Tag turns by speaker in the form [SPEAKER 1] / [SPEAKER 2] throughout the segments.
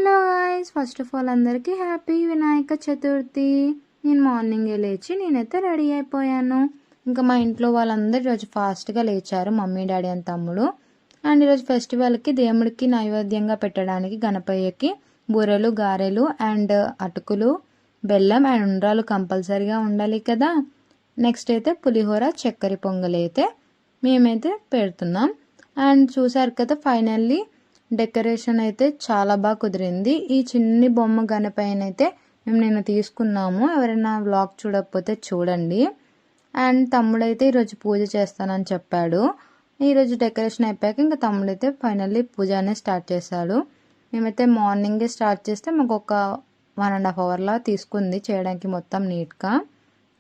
[SPEAKER 1] Hello guys, first of all అందరికీ happy Vinayaka Chaturthi. నేను మార్నింగే లేచి నేనైతే రెడీ అయిపోయాను. ఇంకా మా ఇంట్లో వాళ్ళందరూ ఈరోజు ఫాస్ట్గా లేచారు, మమ్మీ డాడీ అండ్ తమ్ముడు. అండ్ ఈరోజు ఫెస్టివల్కి దేవుడికి నైవేద్యంగా పెట్టడానికి గణపయ్యకి బూరెలు, గారెలు అండ్ అటుకులు, బెల్లం అండ్ ఉండ్రాలు కంపల్సరీగా ఉండాలి కదా. నెక్స్ట్ అయితే పులిహోర, చక్కెర పొంగల్ అయితే మేమైతే పెడుతున్నాం. అండ్ చూసారు కదా, ఫైనల్లీ డెకరేషన్ అయితే చాలా బాగా కుదిరింది. ఈ చిన్ని బొమ్మ గణపైన అయితే మేము నిన్న తీసుకున్నాము. ఎవరైనా వ్లాగ్ చూడకపోతే చూడండి. అండ్ తమ్ముడైతే ఈరోజు పూజ చేస్తానని చెప్పాడు. ఈరోజు డెకరేషన్ అయిపోయాక ఇంకా తమ్ముడైతే ఫైనల్లీ పూజ అనేది స్టార్ట్ చేశాడు. మేమైతే మార్నింగే స్టార్ట్ చేస్తే మాకు ఒక 1.5 అవర్లా తీసుకుంది చేయడానికి మొత్తం నీట్గా.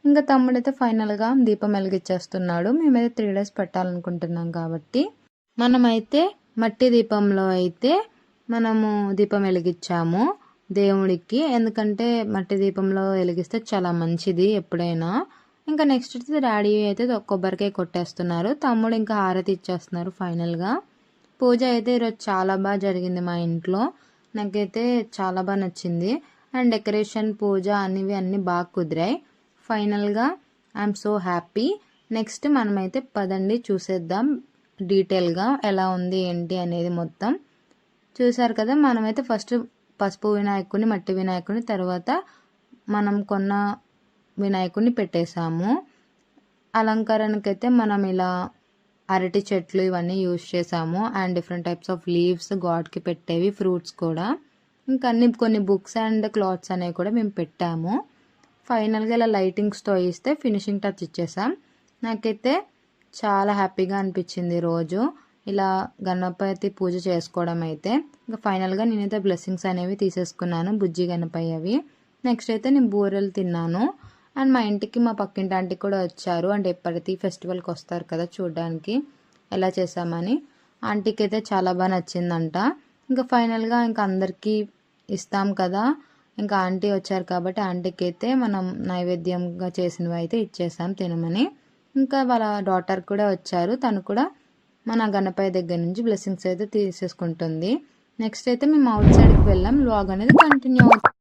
[SPEAKER 1] ఇంకా తమ్ముడైతే ఫైనల్గా దీపం వెలిగించేస్తున్నాడు. మేమైతే 3 days పెట్టాలనుకుంటున్నాం కాబట్టి మనమైతే మట్టి దీపంలో అయితే మనము దీపం వెలిగించాము దేవుడికి. ఎందుకంటే మట్టి దీపంలో వెలిగిస్తే చాలా మంచిది ఎప్పుడైనా. ఇంకా నెక్స్ట్ అయితే డాడీ అయితే కొబ్బరికాయ కొట్టేస్తున్నారు, తమ్ముడు ఇంకా హారతి ఇచ్చేస్తున్నారు. ఫైనల్గా పూజ అయితే ఈరోజు చాలా బాగా జరిగింది మా ఇంట్లో. నాకైతే చాలా బాగా నచ్చింది. అండ్ డెకరేషన్, పూజ అన్నీ బాగా కుదిరాయి. ఫైనల్గా ఐఎమ్ సో హ్యాపీ. నెక్స్ట్ మనమైతే పదండి చూసేద్దాం డీటెయిల్గా ఎలా ఉంది ఏంటి అనేది మొత్తం. చూసారు కదా, మనమైతే ఫస్ట్ పసుపు వినాయకుడిని, మట్టి వినాయకుడిని, తర్వాత మనం కొన్న వినాయకుడిని పెట్టేశాము. అలంకరణకైతే మనం ఇలా అరటి చెట్లు ఇవన్నీ యూజ్ చేసాము. And different types of leaves, గాడ్కి పెట్టేవి, ఫ్రూట్స్ కూడా, ఇంకా కొన్ని బుక్స్ అండ్ క్లాత్స్ అనేవి కూడా మేము పెట్టాము. ఫైనల్గా ఇలా లైటింగ్స్తో ఇస్తే ఫినిషింగ్ టచ్ ఇచ్చేసాం. నాకైతే చాలా హ్యాపీగా అనిపించింది రోజు ఇలా గణపతి పూజ చేసుకోవడం అయితే. ఇంకా ఫైనల్గా నేనైతే బ్లెస్సింగ్స్ అనేవి తీసేసుకున్నాను, బుజ్జి గణపయ్యవి. నెక్స్ట్ అయితే నేను బూరెలు తిన్నాను. అండ్ మా ఇంటికి మా పక్కింటి ఆంటీ కూడా వచ్చారు. అండ్ ఎప్పటికీ ఫెస్టివల్కి వస్తారు కదా చూడడానికి ఎలా చేసామని. ఆంటీకి అయితే చాలా బాగా నచ్చిందంట. ఇంకా ఫైనల్గా ఇంకా అందరికీ ఇస్తాం కదా, ఇంకా ఆంటీ వచ్చారు కాబట్టి ఆంటీకి అయితే మనం నైవేద్యంగా చేసినవి అయితే ఇచ్చేసాం తినమని. ఇంకా వాళ్ళ డాటర్ కూడా వచ్చారు, తను కూడా మన గణపయ్య దగ్గర నుంచి బ్లెస్సింగ్స్ అయితే తీసేసుకుంటుంది. నెక్స్ట్ అయితే మేము అవుట్ సైడ్కి వెళ్ళాం. వ్లాగ్ అనేది కంటిన్యూ అవుతుంది.